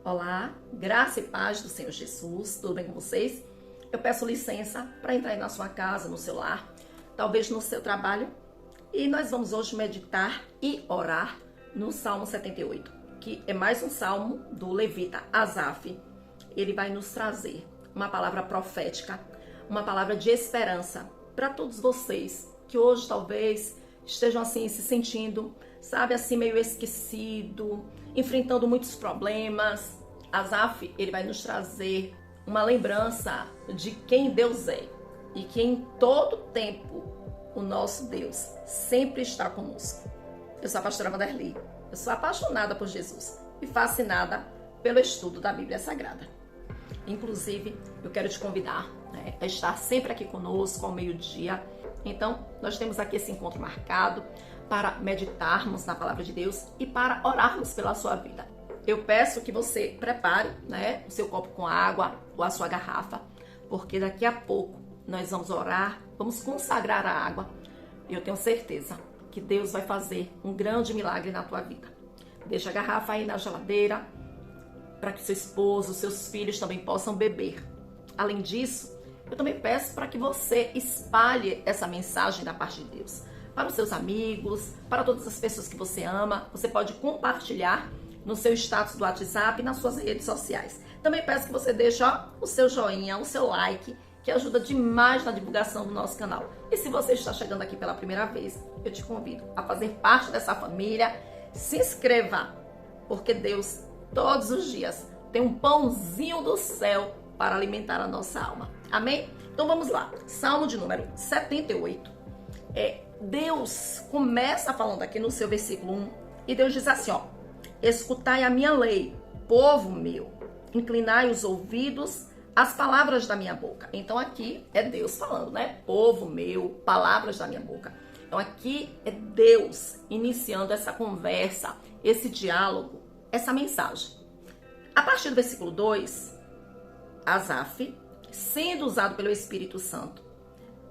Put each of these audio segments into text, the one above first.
Olá, graça e paz do Senhor Jesus, tudo bem com vocês? Eu peço licença para entrar aí na sua casa, no seu lar, talvez no seu trabalho, e nós vamos hoje meditar e orar no Salmo 78, que é mais um salmo do levita Asaf. Ele vai nos trazer uma palavra profética, uma palavra de esperança para todos vocês que hoje talvez estejam assim se sentindo, sabe, assim meio esquecido, enfrentando muitos problemas. Asaf, ele vai nos trazer uma lembrança de quem Deus é e que em todo tempo o nosso Deus sempre está conosco. Eu sou a pastora Vanderly, eu sou apaixonada por Jesus e fascinada pelo estudo da Bíblia Sagrada. Inclusive, eu quero te convidar a estar sempre aqui conosco ao meio-dia. Então, nós temos aqui esse encontro marcado para meditarmos na palavra de Deus e para orarmos pela sua vida. Eu peço que você prepare, o seu copo com água ou a sua garrafa, porque daqui a pouco nós vamos orar, vamos consagrar a água. E eu tenho certeza que Deus vai fazer um grande milagre na tua vida. Deixa a garrafa aí na geladeira para que seu esposo, seus filhos também possam beber. Além disso, eu também peço para que você espalhe essa mensagem da parte de Deus para os seus amigos, para todas as pessoas que você ama. Você pode compartilhar no seu status do WhatsApp e nas suas redes sociais. Também peço que você deixe o seu joinha, o seu like, que ajuda demais na divulgação do nosso canal. E se você está chegando aqui pela primeira vez, eu te convido a fazer parte dessa família. Se inscreva, porque Deus, todos os dias, tem um pãozinho do céu para alimentar a nossa alma. Amém? Então vamos lá. Salmo de número 78. Deus começa falando aqui no seu versículo 1. E Deus diz assim, escutai a minha lei, povo meu. Inclinai os ouvidos às palavras da minha boca. Então aqui é Deus falando, Povo meu, palavras da minha boca. Então aqui é Deus iniciando essa conversa, esse diálogo, essa mensagem. A partir do versículo 2, Asaf, sendo usado pelo Espírito Santo,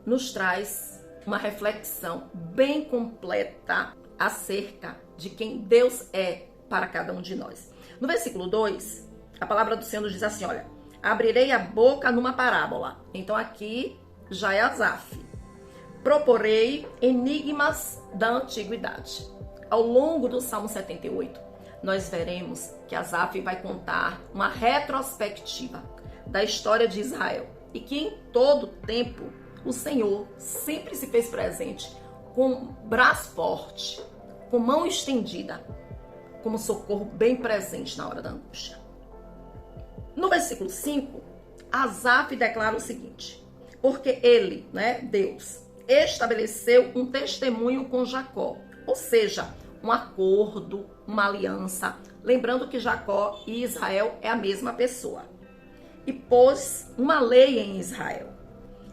nos traz uma reflexão bem completa acerca de quem Deus é para cada um de nós. No versículo 2, a palavra do Senhor nos diz assim, abrirei a boca numa parábola. Então aqui já é Asaf. Proporei enigmas da antiguidade. Ao longo do Salmo 78, nós veremos que Asaf vai contar uma retrospectiva da história de Israel e que em todo tempo o Senhor sempre se fez presente com braço forte, com mão estendida, como socorro bem presente na hora da angústia. No versículo 5, Asaf declara o seguinte, porque ele, Deus, estabeleceu um testemunho com Jacó, ou seja, um acordo, uma aliança, lembrando que Jacó e Israel é a mesma pessoa, e pôs uma lei em Israel,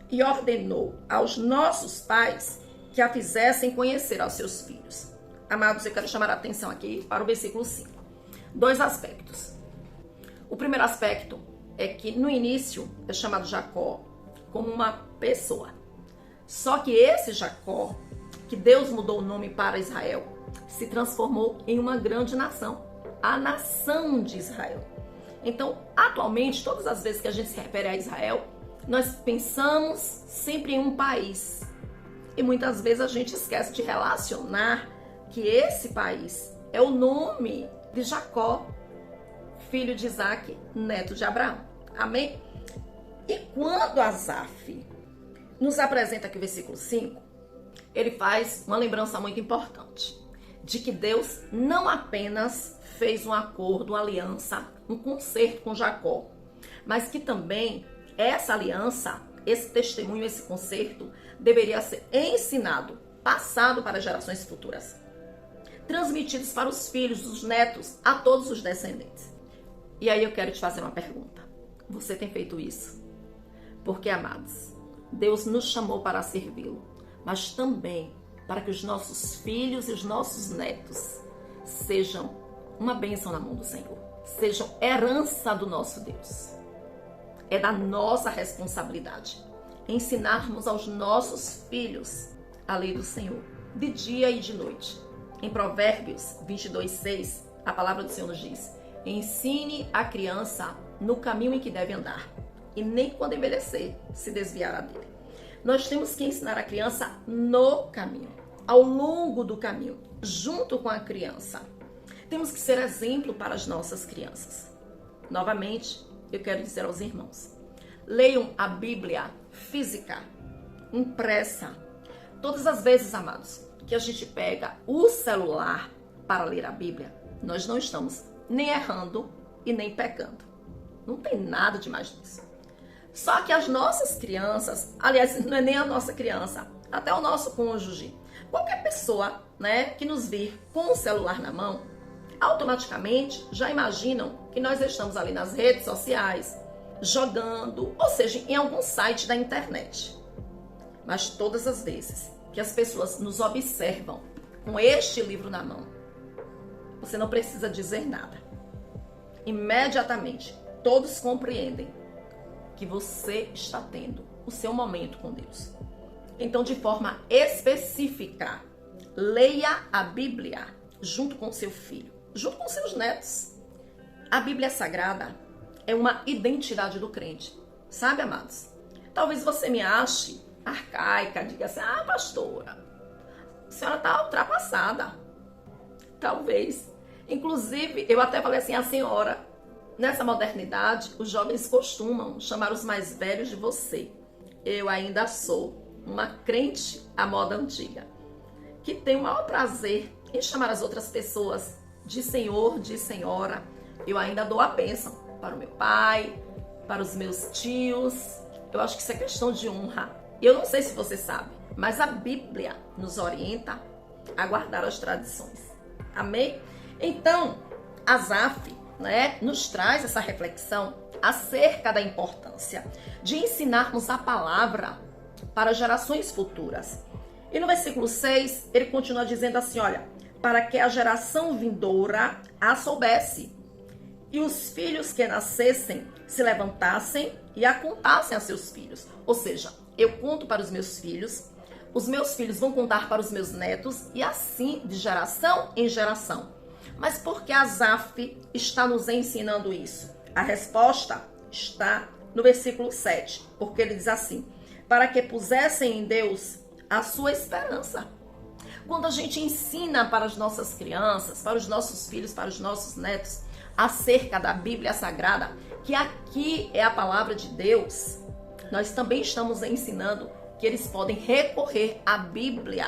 e ordenou aos nossos pais que a fizessem conhecer aos seus filhos. Amados, eu quero chamar a atenção aqui para o versículo 5. Dois aspectos. O primeiro aspecto é que no início é chamado Jacó como uma pessoa. Só que esse Jacó, que Deus mudou o nome para Israel, se transformou em uma grande nação, a nação de Israel. Então, atualmente, todas as vezes que a gente se refere a Israel, nós pensamos sempre em um país. E muitas vezes a gente esquece de relacionar que esse país é o nome de Jacó, filho de Isaac, neto de Abraão. Amém? E quando Asaf nos apresenta aqui o versículo 5, ele faz uma lembrança muito importante de que Deus não apenas fez um acordo, uma aliança, um concerto com Jacó, mas que também essa aliança, esse testemunho, esse concerto deveria ser ensinado, passado para gerações futuras, transmitidos para os filhos, os netos, a todos os descendentes. E aí eu quero te fazer uma pergunta. Você tem feito isso? Porque, amados, Deus nos chamou para servi-lo, mas também para que os nossos filhos e os nossos netos sejam uma bênção na mão do Senhor, sejam herança do nosso Deus. É da nossa responsabilidade ensinarmos aos nossos filhos a lei do Senhor, de dia e de noite. Em Provérbios 22:6, a palavra do Senhor nos diz: ensine a criança no caminho em que deve andar, e nem quando envelhecer se desviará dele. Nós temos que ensinar a criança no caminho, ao longo do caminho, junto com a criança. Temos que ser exemplo para as nossas crianças. Novamente, eu quero dizer aos irmãos, leiam a Bíblia física, impressa. Todas as vezes, amados, que a gente pega o celular para ler a Bíblia, nós não estamos nem errando e nem pecando. Não tem nada de mais nisso. Só que as nossas crianças, aliás, não é nem a nossa criança, até o nosso cônjuge, qualquer pessoa, né, que nos vir com o celular na mão, automaticamente já imaginam que nós estamos ali nas redes sociais, jogando, ou seja, em algum site da internet. Mas todas as vezes que as pessoas nos observam com este livro na mão, você não precisa dizer nada. Imediatamente, todos compreendem que você está tendo o seu momento com Deus. Então, de forma específica, leia a Bíblia junto com seu filho, junto com seus netos. A Bíblia Sagrada é uma identidade do crente. Sabe, amados? Talvez você me ache arcaica, diga assim, pastora, a senhora está ultrapassada. Talvez. Inclusive, eu até falei assim, a senhora, nessa modernidade, os jovens costumam chamar os mais velhos de você. Eu ainda sou uma crente à moda antiga, que tem o maior prazer em chamar as outras pessoas de senhor, de senhora. Eu ainda dou a bênção para o meu pai, para os meus tios. Eu acho que isso é questão de honra. Eu não sei se você sabe, mas a Bíblia nos orienta a guardar as tradições. Amém? Então, Asaf, né, nos traz essa reflexão acerca da importância de ensinarmos a palavra para gerações futuras. E no versículo 6, ele continua dizendo assim, olha, para que a geração vindoura a soubesse, e os filhos que nascessem se levantassem e a contassem a seus filhos. Ou seja, eu conto para os meus filhos vão contar para os meus netos, e assim de geração em geração. Mas por que Asaf está nos ensinando isso? A resposta está no versículo 7, porque ele diz assim, para que pusessem em Deus a sua esperança. Quando a gente ensina para as nossas crianças, para os nossos filhos, para os nossos netos, acerca da Bíblia Sagrada, que aqui é a palavra de Deus, nós também estamos ensinando que eles podem recorrer à Bíblia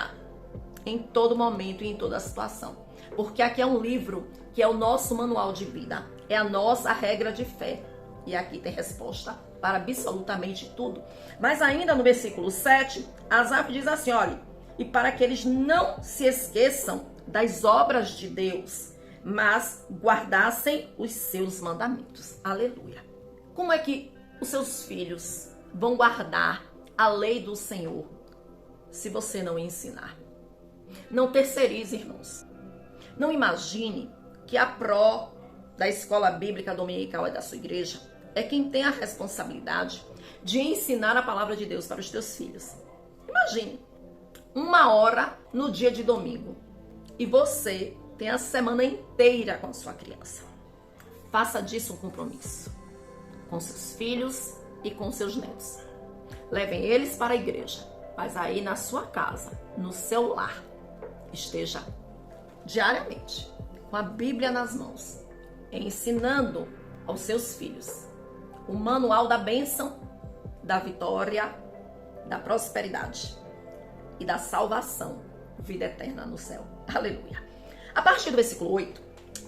em todo momento e em toda situação. Porque aqui é um livro que é o nosso manual de vida, é a nossa regra de fé. E aqui tem resposta para absolutamente tudo. Mas ainda no versículo 7, Asaf diz assim, olha, e para que eles não se esqueçam das obras de Deus, mas guardassem os seus mandamentos. Aleluia. Como é que os seus filhos vão guardar a lei do Senhor se você não ensinar? Não terceirize, irmãos. Não imagine que a pró da escola bíblica dominical é da sua igreja é quem tem a responsabilidade de ensinar a palavra de Deus para os teus filhos. Imagine, 1 hora no dia de domingo e você tem a semana inteira com a sua criança. Faça disso um compromisso com seus filhos e com seus netos. Levem eles para a igreja, mas aí na sua casa, no seu lar, esteja diariamente com a Bíblia nas mãos, ensinando aos seus filhos o manual da bênção, da vitória, da prosperidade e da salvação, vida eterna no céu. Aleluia. A partir do versículo 8,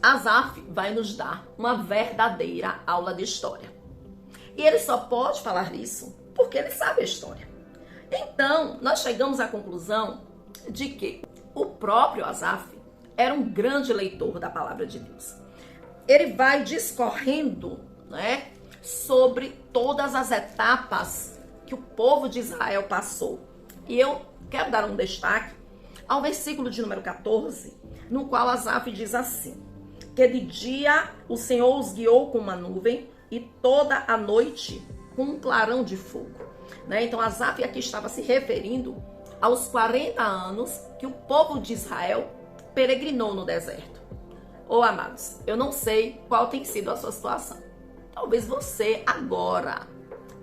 Asaf vai nos dar uma verdadeira aula de história. E ele só pode falar isso porque ele sabe a história. Então, nós chegamos à conclusão de que o próprio Asaf era um grande leitor da palavra de Deus. Ele vai discorrendo, né, sobre todas as etapas que o povo de Israel passou. E eu quero dar um destaque ao versículo de número 14, no qual Asaf diz assim, que de dia o Senhor os guiou com uma nuvem e toda a noite com um clarão de fogo. Né? Então Asaf aqui estava se referindo aos 40 anos que o povo de Israel peregrinou no deserto. Ô, amados, eu não sei qual tem sido a sua situação. Talvez você agora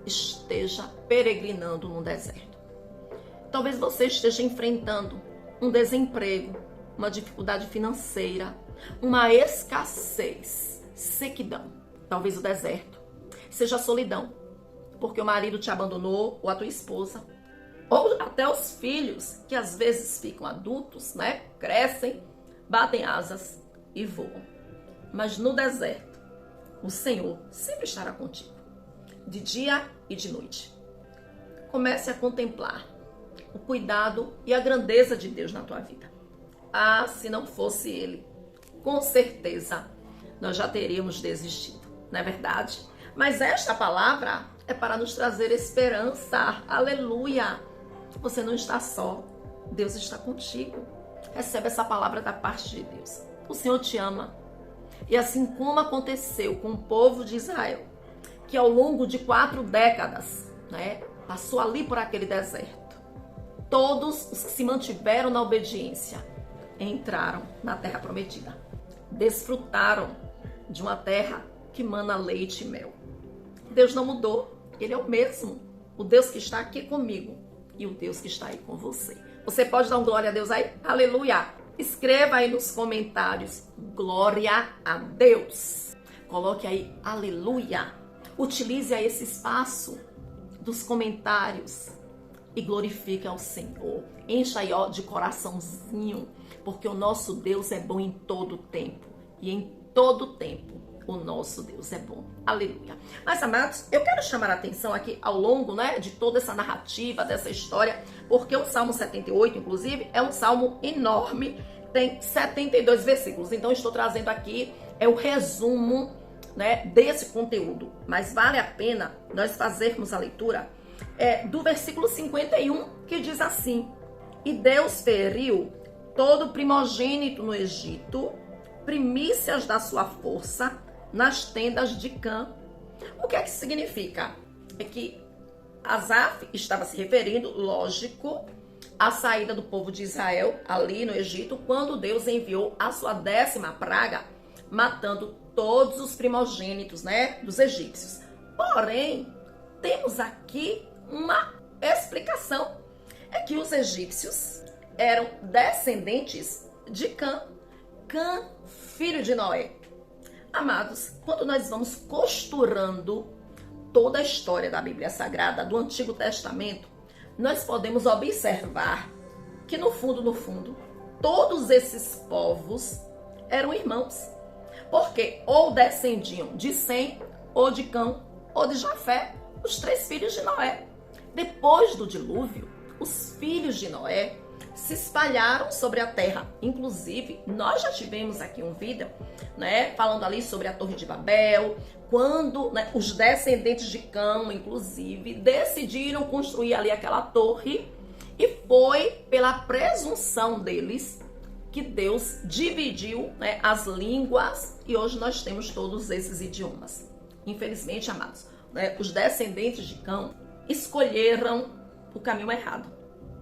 esteja peregrinando no deserto. Talvez você esteja enfrentando um desemprego, uma dificuldade financeira, uma escassez, sequidão. Talvez o deserto seja a solidão, porque o marido te abandonou, ou a tua esposa, ou até os filhos, que às vezes ficam adultos, né? Crescem, batem asas e voam. Mas no deserto, o Senhor sempre estará contigo, de dia e de noite. Comece a contemplar o cuidado e a grandeza de Deus na tua vida. Ah, se não fosse Ele, com certeza nós já teríamos desistido, não é verdade? Mas esta palavra é para nos trazer esperança. Aleluia! Você não está só, Deus está contigo. Recebe essa palavra da parte de Deus. O Senhor te ama. E assim como aconteceu com o povo de Israel, que ao longo de 4 décadas, né, passou ali por aquele deserto, todos os que se mantiveram na obediência entraram na terra prometida. Desfrutaram de uma terra que mana leite e mel. Deus não mudou, Ele é o mesmo. O Deus que está aqui comigo e o Deus que está aí com você. Você pode dar um glória a Deus aí? Aleluia! Escreva aí nos comentários, glória a Deus. Coloque aí, aleluia. Utilize aí esse espaço dos comentários e glorifique ao Senhor. Encha aí ó, de coraçãozinho, porque o nosso Deus é bom em todo tempo. E em todo tempo o nosso Deus é bom. Aleluia. Mas, amados, eu quero chamar a atenção aqui ao longo, né, de toda essa narrativa, dessa história, porque o Salmo 78, inclusive, é um salmo enorme, tem 72 versículos. Então, estou trazendo aqui o resumo, né, desse conteúdo. Mas vale a pena nós fazermos a leitura do versículo 51, que diz assim: E Deus feriu todo primogênito no Egito, primícias da sua força, nas tendas de Cã. O que é que significa? É que Asaf estava se referindo, lógico, à saída do povo de Israel ali no Egito, quando Deus enviou a sua 10ª praga, matando todos os primogênitos, né, dos egípcios. Porém, temos aqui uma explicação. É que os egípcios eram descendentes de Cã, filho de Noé. Amados, quando nós vamos costurando toda a história da Bíblia Sagrada, do Antigo Testamento, nós podemos observar que no fundo, todos esses povos eram irmãos. Porque ou descendiam de Sem, ou de Cã, ou de Jafé, os 3 filhos de Noé. Depois do dilúvio, os filhos de Noé se espalharam sobre a terra. Inclusive, nós já tivemos aqui um vídeo, né, falando ali sobre a Torre de Babel, quando, né, os descendentes de Cã, inclusive, decidiram construir ali aquela torre, e foi pela presunção deles que Deus dividiu, né, as línguas, e hoje nós temos todos esses idiomas. Infelizmente, amados, né, os descendentes de Cã escolheram o caminho errado.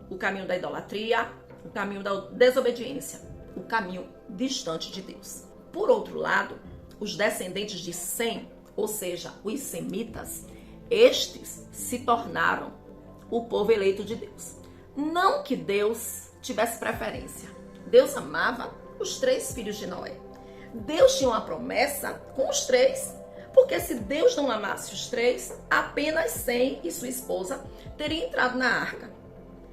O caminho da idolatria, o caminho da desobediência, o caminho distante de Deus. Por outro lado, os descendentes de Sem, ou seja, os semitas, estes se tornaram o povo eleito de Deus. Não que Deus tivesse preferência. Deus amava os 3 filhos de Noé. Deus tinha uma promessa com os 3, porque se Deus não amasse os 3, apenas Sem e sua esposa teriam entrado na arca.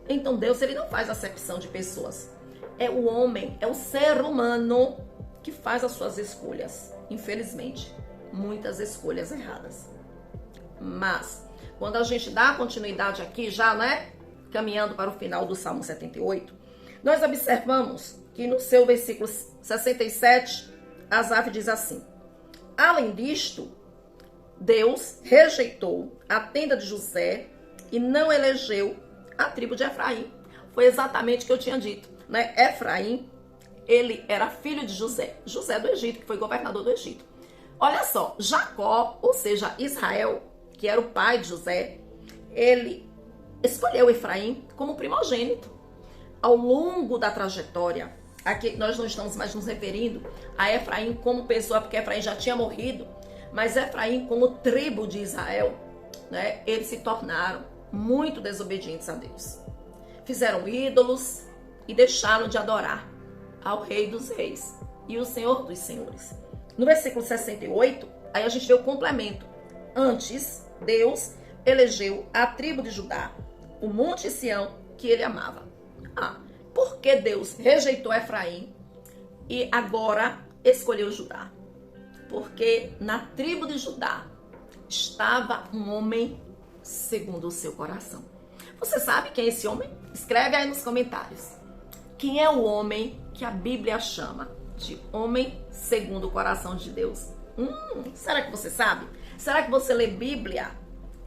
Então Deus, ele não faz acepção de pessoas. É o homem, é o ser humano que faz as suas escolhas. Infelizmente, muitas escolhas erradas. Mas, quando a gente dá continuidade aqui, já, né, caminhando para o final do Salmo 78, nós observamos que no seu versículo 67, Asaf diz assim: Além disto, Deus rejeitou a tenda de José e não elegeu a tribo de Efraim. Foi exatamente o que eu tinha dito, né? Efraim, ele era filho de José do Egito, que foi governador do Egito. Olha só, Jacó, ou seja, Israel, que era o pai de José, ele escolheu Efraim como primogênito. Ao longo da trajetória, Aqui nós não estamos mais nos referindo a Efraim como pessoa, porque Efraim já tinha morrido, mas Efraim como tribo de Israel, né? Eles se tornaram muito desobedientes a Deus. Fizeram ídolos e deixaram de adorar ao Rei dos Reis e o Senhor dos Senhores. No versículo 68, aí a gente vê o complemento. Antes, Deus elegeu a tribo de Judá, o monte Sião que ele amava. Por que Deus rejeitou Efraim e agora escolheu Judá? Porque na tribo de Judá estava um homem segundo o seu coração. Você sabe quem é esse homem? Escreve aí nos comentários. Quem é o homem que a Bíblia chama de homem segundo o coração de Deus? Será que você sabe? Será que você lê Bíblia?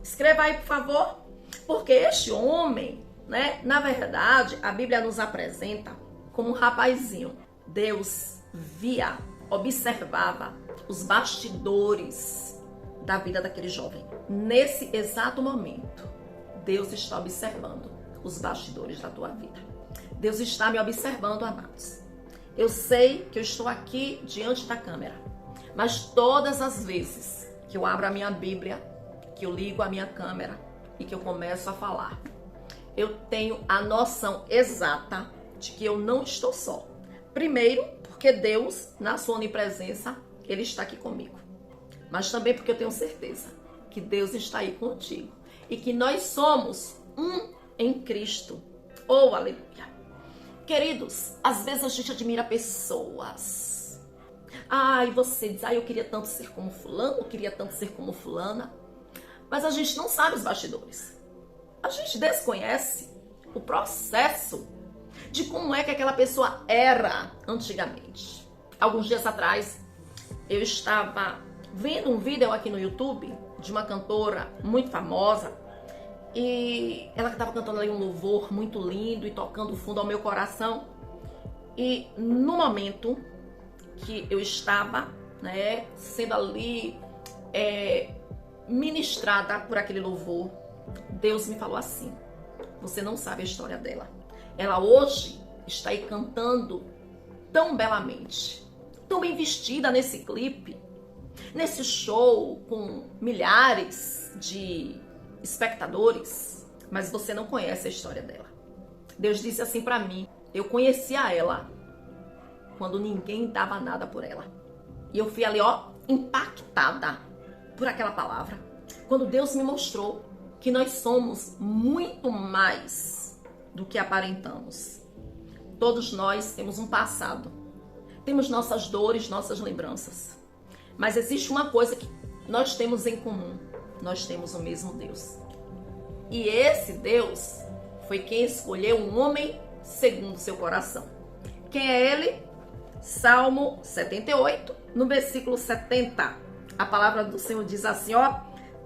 Escreva aí, por favor. Porque este homem, né, na verdade, a Bíblia nos apresenta como um rapazinho. Deus via, observava os bastidores da vida daquele jovem. Nesse exato momento, Deus está observando os bastidores da tua vida. Deus está me observando, amados. Eu sei que eu estou aqui diante da câmera, mas todas as vezes que eu abro a minha Bíblia, que eu ligo a minha câmera e que eu começo a falar, eu tenho a noção exata de que eu não estou só. Primeiro, porque Deus, na sua onipresença, Ele está aqui comigo. Mas também porque eu tenho certeza que Deus está aí contigo e que nós somos um em Cristo. Oh, aleluia! Queridos, às vezes a gente admira pessoas. E você diz, eu queria tanto ser como fulano, eu queria tanto ser como fulana. Mas a gente não sabe os bastidores. A gente desconhece o processo de como é que aquela pessoa era antigamente. Alguns dias atrás, eu estava vendo um vídeo aqui no YouTube de uma cantora muito famosa e ela estava cantando ali um louvor muito lindo e tocando fundo ao meu coração. E no momento que eu estava, né, sendo ali ministrada por aquele louvor, Deus me falou assim: você não sabe a história dela. Ela hoje está aí cantando tão belamente, tão bem vestida nesse clipe, nesse show com milhares de espectadores, mas você não conhece a história dela. Deus disse assim pra mim: eu conhecia ela quando ninguém dava nada por ela. E eu fui ali, impactada por aquela palavra. Quando Deus me mostrou que nós somos muito mais do que aparentamos. Todos nós temos um passado. Temos nossas dores, nossas lembranças. Mas existe uma coisa que nós temos em comum. Nós temos o mesmo Deus. E esse Deus foi quem escolheu um homem segundo o seu coração. Quem é ele? Salmo 78, no versículo 70. A palavra do Senhor diz assim,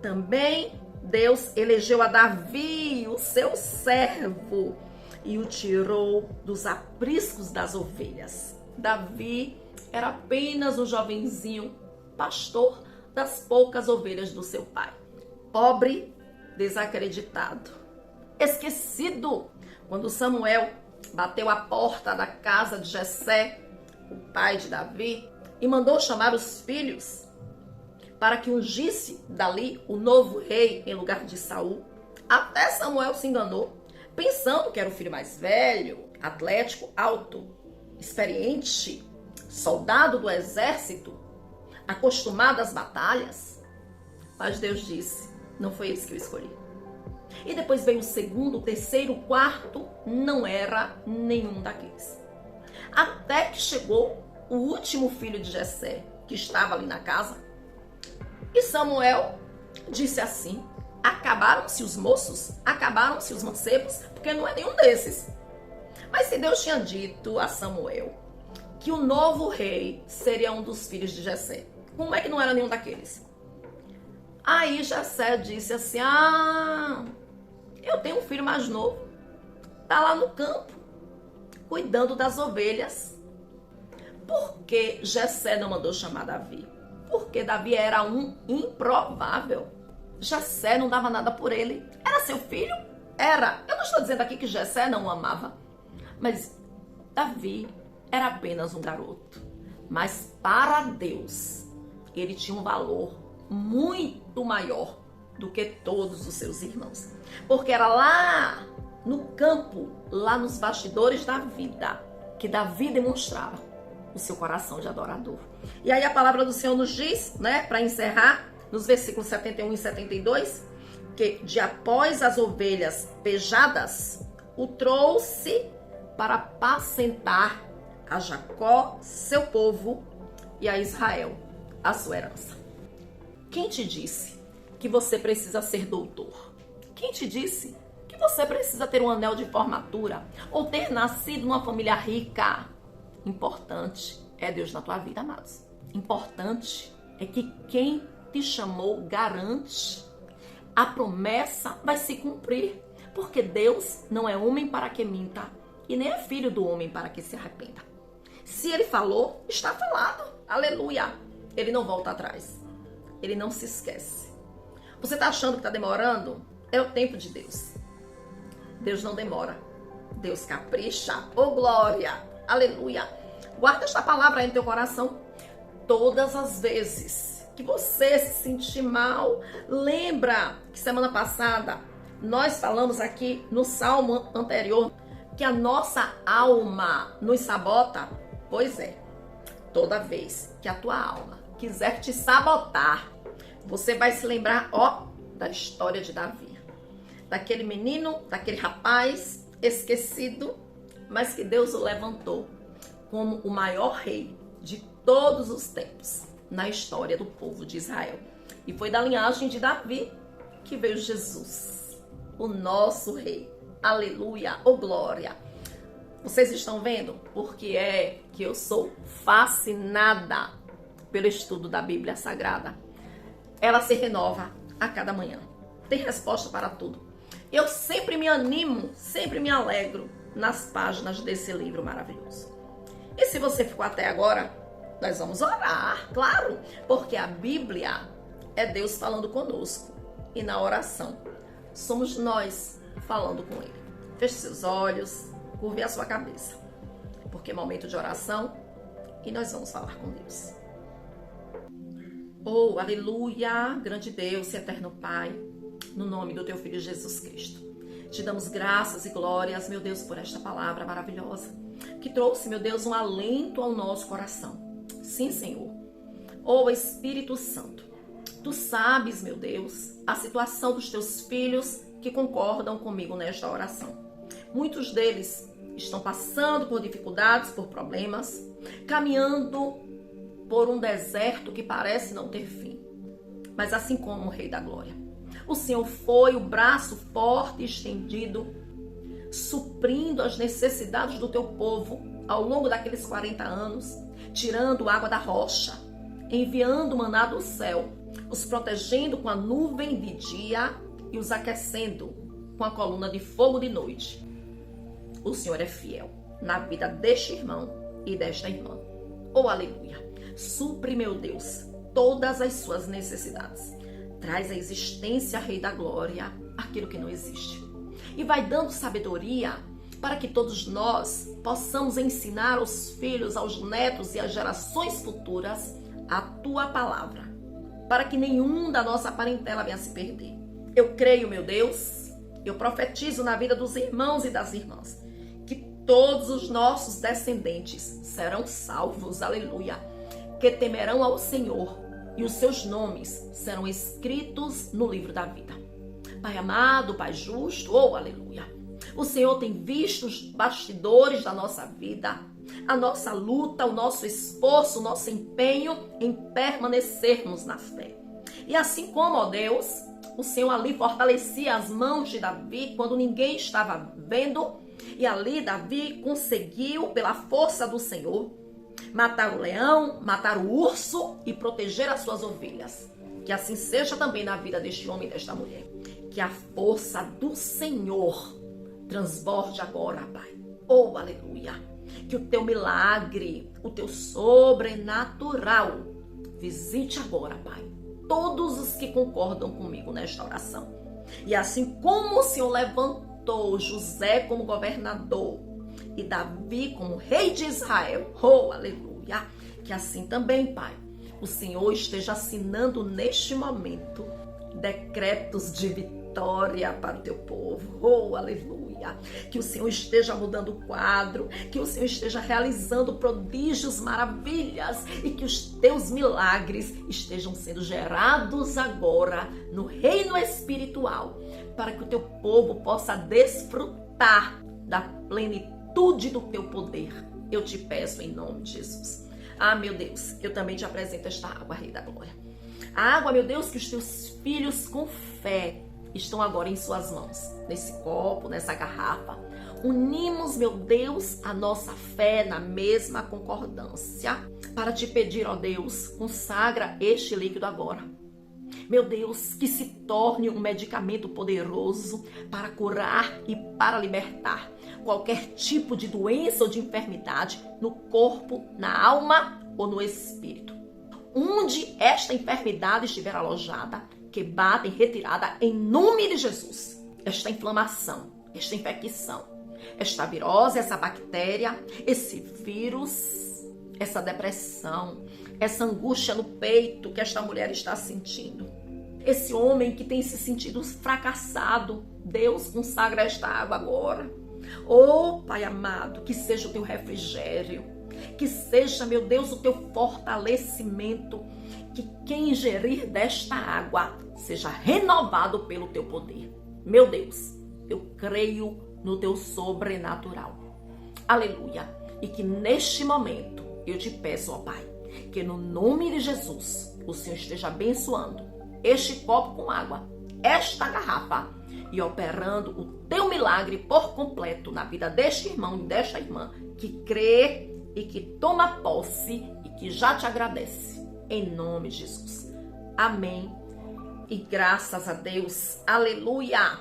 também Deus elegeu a Davi, o seu servo, e o tirou dos apriscos das ovelhas. Davi era apenas um jovenzinho, pastor das poucas ovelhas do seu pai. Pobre, desacreditado, esquecido. Quando Samuel bateu a porta da casa de Jessé, o pai de Davi, e mandou chamar os filhos para que ungisse dali o novo rei em lugar de Saul, até Samuel se enganou, pensando que era o filho mais velho, atlético, alto, experiente, soldado do exército, acostumado às batalhas. Mas Deus disse, não foi esse que eu escolhi. E depois veio o segundo, o terceiro, o quarto, não era nenhum daqueles. Até que chegou o último filho de Jessé, que estava ali na casa, e Samuel disse assim, acabaram-se os moços, acabaram-se os mancebos, porque não é nenhum desses. Mas se Deus tinha dito a Samuel que o novo rei seria um dos filhos de Jessé, como é que não era nenhum daqueles? Aí Jessé disse assim, eu tenho um filho mais novo, tá lá no campo, cuidando das ovelhas. Por que Jessé não mandou chamar Davi? Porque Davi era um improvável. Jessé não dava nada por ele. Era seu filho? Era. Eu não estou dizendo aqui que Jessé não o amava. Mas Davi era apenas um garoto. Mas para Deus, ele tinha um valor muito maior do que todos os seus irmãos. Porque era lá no campo, lá nos bastidores da vida, que Davi demonstrava o seu coração de adorador. E aí a palavra do Senhor nos diz, né, para encerrar, nos versículos 71 e 72, que de após as ovelhas pejadas, o trouxe para apacentar a Jacó, seu povo, e a Israel, a sua herança. Quem te disse que você precisa ser doutor? Quem te disse que você precisa ter um anel de formatura ou ter nascido numa família rica? Importante é Deus na tua vida, amados. Importante é que quem te chamou garante. A promessa vai se cumprir, porque Deus não é homem para que minta e nem é filho do homem para que se arrependa. Se ele falou, está falado. Aleluia. Ele não volta atrás. Ele não se esquece. Você está achando que está demorando? É o tempo de Deus. Deus não demora. Deus capricha. Oh, glória. Aleluia. Guarda esta palavra aí no teu coração. Todas as vezes que você se sentir mal, lembra que semana passada nós falamos aqui no salmo anterior que a nossa alma nos sabota. Pois é, toda vez que a tua alma quiser te sabotar, você vai se lembrar, da história de Davi. Daquele menino, daquele rapaz esquecido, mas que Deus o levantou como o maior rei de todos os tempos na história do povo de Israel. E foi da linhagem de Davi que veio Jesus, o nosso rei. Aleluia, oh glória. Vocês estão vendo? Porque é que eu sou fascinada pelo estudo da Bíblia Sagrada. Ela se renova a cada manhã. Tem resposta para tudo. Eu sempre me animo, sempre me alegro nas páginas desse livro maravilhoso. E se você ficou até agora, nós vamos orar, claro, porque a Bíblia é Deus falando conosco. E na oração, somos nós falando com Ele. Feche seus olhos, curve a sua cabeça, porque é momento de oração e nós vamos falar com Deus. Oh, aleluia, grande Deus e eterno Pai, no nome do Teu Filho Jesus Cristo. Te damos graças e glórias, meu Deus, por esta palavra maravilhosa, que trouxe, meu Deus, um alento ao nosso coração. Sim, Senhor. Oh, Espírito Santo, Tu sabes, meu Deus, a situação dos Teus filhos que concordam comigo nesta oração. Muitos deles estão passando por dificuldades, por problemas, caminhando por um deserto que parece não ter fim. Mas assim como o Rei da Glória, o Senhor foi o braço forte e estendido, suprindo as necessidades do teu povo ao longo daqueles 40 anos, tirando água da rocha, enviando maná do céu, os protegendo com a nuvem de dia e os aquecendo com a coluna de fogo de noite. O Senhor é fiel na vida deste irmão e desta irmã. Oh, aleluia. Supre, meu Deus, todas as suas necessidades. Traz à existência, Rei da Glória, aquilo que não existe. E vai dando sabedoria para que todos nós possamos ensinar aos filhos, aos netos e às gerações futuras a Tua palavra, para que nenhum da nossa parentela venha se perder. Eu creio, meu Deus, eu profetizo na vida dos irmãos e das irmãs, que todos os nossos descendentes serão salvos, aleluia, que temerão ao Senhor e os seus nomes serão escritos no livro da vida. Pai amado, Pai justo, oh, aleluia. O Senhor tem visto os bastidores da nossa vida, a nossa luta, o nosso esforço, o nosso empenho em permanecermos na fé. E assim como, ó Deus, o Senhor ali fortalecia as mãos de Davi quando ninguém estava vendo, e ali Davi conseguiu, pela força do Senhor, matar o leão, matar o urso e proteger as suas ovelhas. Que assim seja também na vida deste homem e desta mulher. Que a força do Senhor transborde agora, Pai. Oh, aleluia. Que o teu milagre, o teu sobrenatural visite agora, Pai, todos os que concordam comigo nesta oração. E assim como o Senhor levantou José como governador e Davi como rei de Israel. Oh, aleluia! Que assim também, Pai, o Senhor esteja assinando neste momento decretos de vitória para o teu povo. Oh, aleluia! Que o Senhor esteja mudando o quadro, que o Senhor esteja realizando prodígios, maravilhas e que os teus milagres estejam sendo gerados agora no reino espiritual, para que o teu povo possa desfrutar da plenitude do teu poder. Eu te peço em nome de Jesus. Ah, meu Deus, eu também te apresento esta água, Rei da Glória. A água, meu Deus, que os teus filhos com fé estão agora em suas mãos, nesse copo, nessa garrafa. Unimos, meu Deus, a nossa fé na mesma concordância para te pedir, ó Deus, consagra este líquido agora. Meu Deus, que se torne um medicamento poderoso para curar e para libertar qualquer tipo de doença ou de enfermidade no corpo, na alma ou no espírito. Onde esta enfermidade estiver alojada, que bata em retirada em nome de Jesus. Esta inflamação, esta infecção, esta virose, essa bactéria, esse vírus, essa depressão, essa angústia no peito que esta mulher está sentindo. Esse homem que tem se sentido fracassado, Deus, consagra esta água agora. Oh, Pai amado, que seja o teu refrigério, que seja, meu Deus, o teu fortalecimento, que quem ingerir desta água seja renovado pelo teu poder. Meu Deus, eu creio no teu sobrenatural. Aleluia. E que neste momento eu te peço, ó Pai, que no nome de Jesus o Senhor esteja abençoando este copo com água, esta garrafa, e operando o teu milagre por completo na vida deste irmão e desta irmã que crê e que toma posse e que já te agradece. Em nome de Jesus. Amém. E graças a Deus. Aleluia.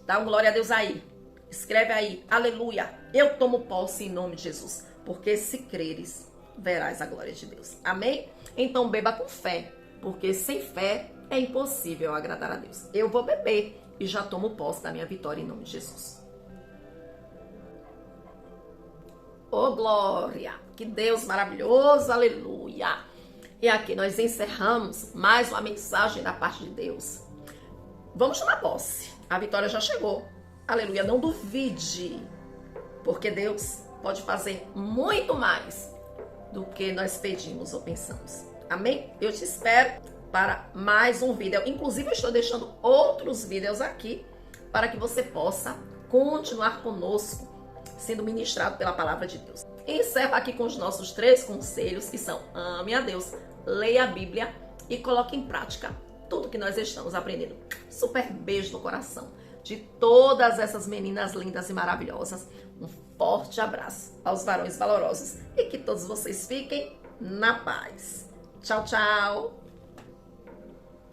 Dá uma glória a Deus aí. Escreve aí. Aleluia. Eu tomo posse em nome de Jesus. Porque se creres, verás a glória de Deus. Amém? Então beba com fé. Porque sem fé é impossível agradar a Deus. Eu vou beber e já tomo posse da minha vitória em nome de Jesus. Oh, glória! Que Deus maravilhoso! Aleluia! E aqui nós encerramos mais uma mensagem da parte de Deus. Vamos tomar posse. A vitória já chegou. Aleluia! Não duvide, porque Deus pode fazer muito mais do que nós pedimos ou pensamos. Amém? Eu te espero para mais um vídeo. Inclusive, eu estou deixando outros vídeos aqui para que você possa continuar conosco, sendo ministrado pela palavra de Deus. Encerro aqui com os nossos 3 conselhos, que são: ame a Deus, leia a Bíblia e coloque em prática tudo que nós estamos aprendendo. Super beijo no coração de todas essas meninas lindas e maravilhosas. Um forte abraço aos varões valorosos e que todos vocês fiquem na paz. Tchau, tchau!